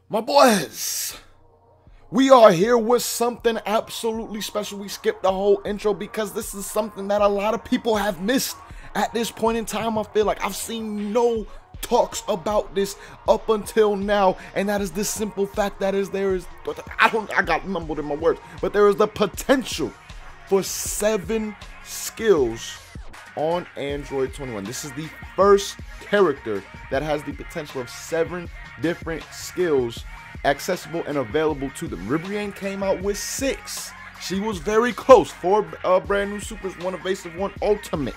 My boys, we are here with something absolutely special. We skipped the whole intro because this is something that a lot of people have missed at this point in time. I feel like I've seen no talks about this up until now, and that is the simple fact that I got mumbled in my words, but there is the potential for 7 skills on Android 21. This is the first character that has the potential of 7 different skills accessible and available to them. Ribrianne came out with 6. She was very close. 4 brand new supers, 1 evasive, 1 ultimate.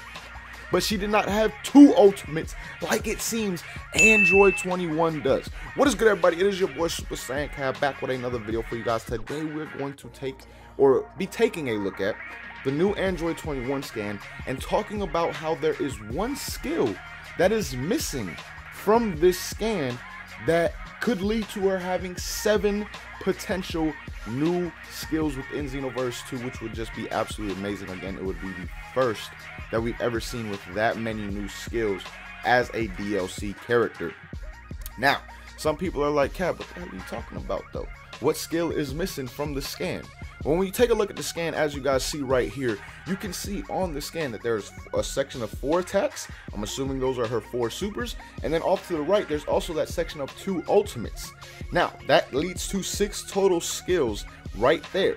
But she did not have 2 ultimates like it seems Android 21 does. What is good, everybody? It is your boy Super Saiyan Cat back with another video for you guys. Today we're going to be taking a look at the new Android 21 scan and talking about how there is one skill that is missing from this scan that could lead to her having 7 potential new skills within Xenoverse 2, which would just be absolutely amazing. Again, it would be the first that we've ever seen with that many new skills as a DLC character. Now, some people are like, Cat, what the hell are you talking about though? What skill is missing from the scan? When you take a look at the scan, as you guys see right here, you can see on the scan that there's a section of 4 attacks. I'm assuming those are her 4 supers. And then off to the right, there's also that section of 2 ultimates. Now, that leads to 6 total skills right there.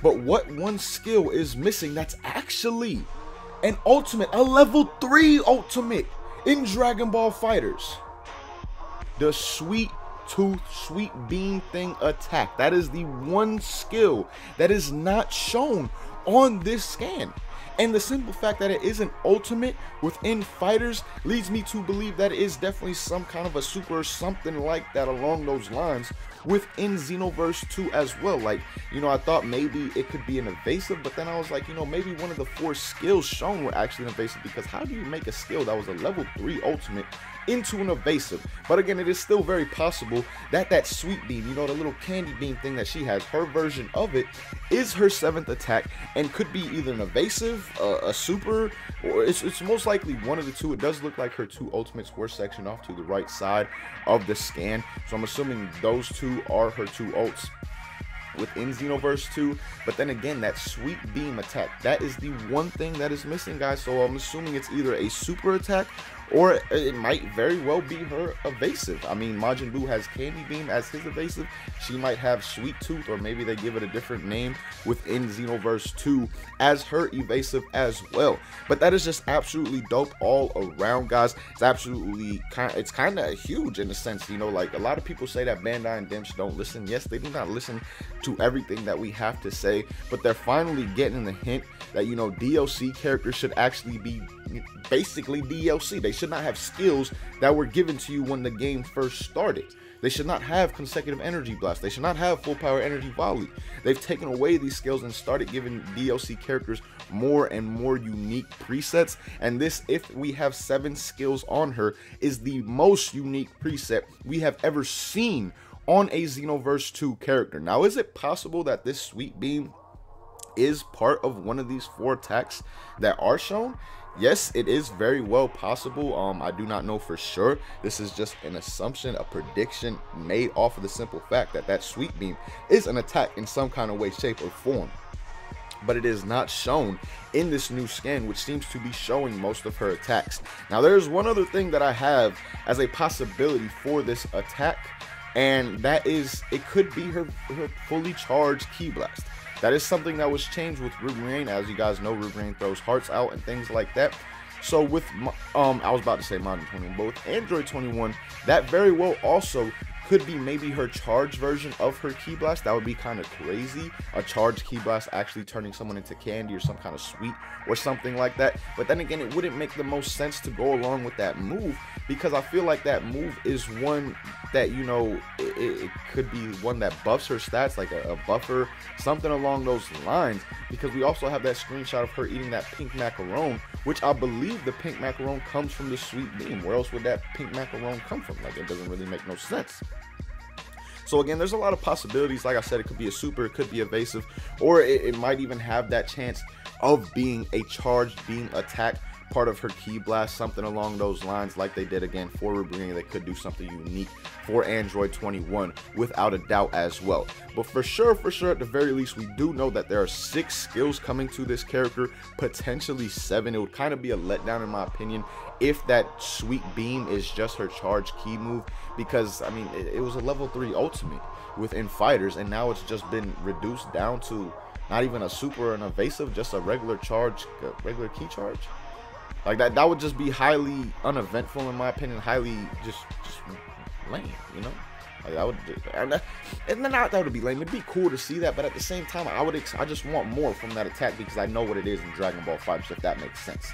But what one skill is missing that's actually an ultimate, a level 3 ultimate in Dragon Ball FighterZ? The Sweet Tooth, Sweet Beam Thing attack. That is the one skill that is not shown on this scan. And the simple fact that it is an ultimate within FighterZ leads me to believe that it is definitely some kind of a super or something like that along those lines within Xenoverse 2 as well. Like, I thought maybe it could be an evasive, but then I was like, maybe one of the 4 skills shown were actually an evasive, because how do you make a skill that was a level 3 ultimate into an evasive? But again, it is still very possible that that sweet beam, the little candy beam thing that she has, her version of it is her 7th attack and could be either an evasive, a super, or it's most likely one of the 2. It does look like her 2 ultimates were sectioned off to the right side of the scan, so I'm assuming those 2 are her 2 ults within Xenoverse 2. But then again, that sweet beam attack, that is the one thing that is missing, guys. So I'm assuming it's either a super attack or it might very well be her evasive. I mean, Majin Buu has Candy Beam as his evasive. She might have Sweet Tooth, or maybe they give it a different name within Xenoverse 2 as her evasive as well. But that is just absolutely dope all around, guys. It's absolutely it's kind of huge in a sense, like a lot of people say that Bandai and Dimps don't listen. Yes, they do not listen to everything that we have to say, but they're finally getting the hint that, DLC characters should actually be basically DLC. They should not have skills that were given to you when the game first started. They should not have consecutive energy blast. They should not have full power energy volley. They've taken away these skills and started giving DLC characters more and more unique presets. And this, if we have 7 skills on her, is the most unique preset we have ever seen on a Xenoverse 2 character. Now, is it possible that this Sweet Beam is part of one of these 4 attacks that are shown? Yes, it is very well possible. I do not know for sure. This is just an assumption, a prediction made off of the simple fact that that Sweet Beam is an attack in some kind of way, shape, or form. But it is not shown in this new scan, which seems to be showing most of her attacks. Now, there's one other thing that I have as a possibility for this attack, and that is it could be her fully charged Ki Blast. That is something that was changed with Ribrianne. As you guys know, Ribrianne throws hearts out and things like that. So with, I was about to say Modern 21, but with Android 21, that very well also could be maybe her charged version of her Ki Blast. That would be kind of crazy. A charged Ki Blast actually turning someone into candy or some kind of sweet or something like that. But then again, it wouldn't make the most sense to go along with that move, because I feel like that move is one that, it could be one that buffs her stats, like a buffer, something along those lines, because we also have that screenshot of her eating that pink macaron, which I believe the pink macaron comes from the Sweet Beam. Where else would that pink macaron come from? Like, it doesn't really make no sense. So again, there's a lot of possibilities. Like I said, it could be a super, it could be evasive, or it might even have that chance of being a charged beam attack part of her ki blast, something along those lines, like they did again for Rubrina. They could do something unique for Android 21 without a doubt as well. But for sure, at the very least, we do know that there are 6 skills coming to this character, potentially 7. It would kind of be a letdown in my opinion if that sweet beam is just her charge ki move, because I mean it was a level 3 ultimate within fighters, and now it's just been reduced down to not even a super or an evasive, just a regular charge, regular ki charge. Like that would just be highly uneventful in my opinion, highly just lame, you know. Like that would, and then that would be lame. It'd be cool to see that, but at the same time, I just want more from that attack because I know what it is in Dragon Ball FighterZ, if that makes sense.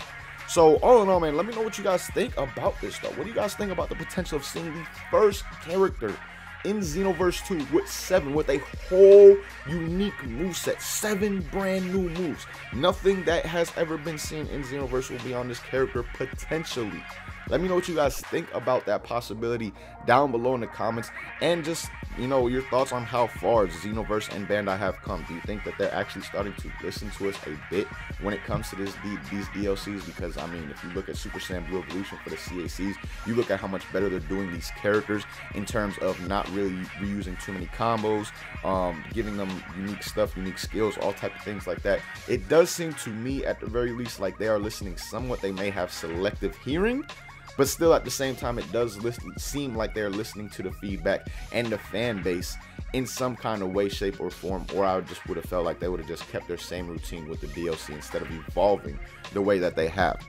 So all in all, man, let me know what you guys think about this though. What do you guys think about the potential of seeing the first character in Xenoverse 2 with a whole unique moveset, 7 brand new moves? Nothing that has ever been seen in Xenoverse will be on this character potentially. Let me know what you guys think about that possibility down below in the comments, and just, you know, your thoughts on how far Xenoverse and Bandai have come. Do you think that they're actually starting to listen to us a bit when it comes to these DLCs? Because, I mean, if you look at Super Saiyan Blue Evolution for the CACs, you look at how much better they're doing these characters in terms of not really reusing too many combos, giving them unique stuff, unique skills, all type of things like that. It does seem to me, at the very least, like they are listening somewhat. They may have selective hearing, but still, at the same time, it does seem like they're listening to the feedback and the fan base in some kind of way, shape, or form. Or I just would have felt like they would have just kept their same routine with the DLC instead of evolving the way that they have.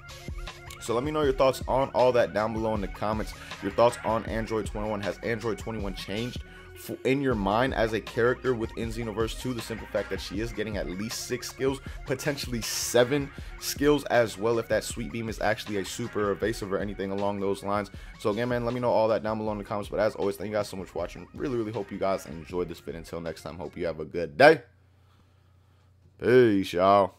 So let me know your thoughts on all that down below in the comments. Your thoughts on Android 21. Has Android 21 changed in your mind as a character within Xenoverse 2? The simple fact that she is getting at least 6 skills, potentially 7 skills as well, if that sweet beam is actually a super evasive or anything along those lines. So again, man, let me know all that down below in the comments. But as always, thank you guys so much for watching. Really hope you guys enjoyed this vid. Until next time, hope you have a good day. Peace, y'all.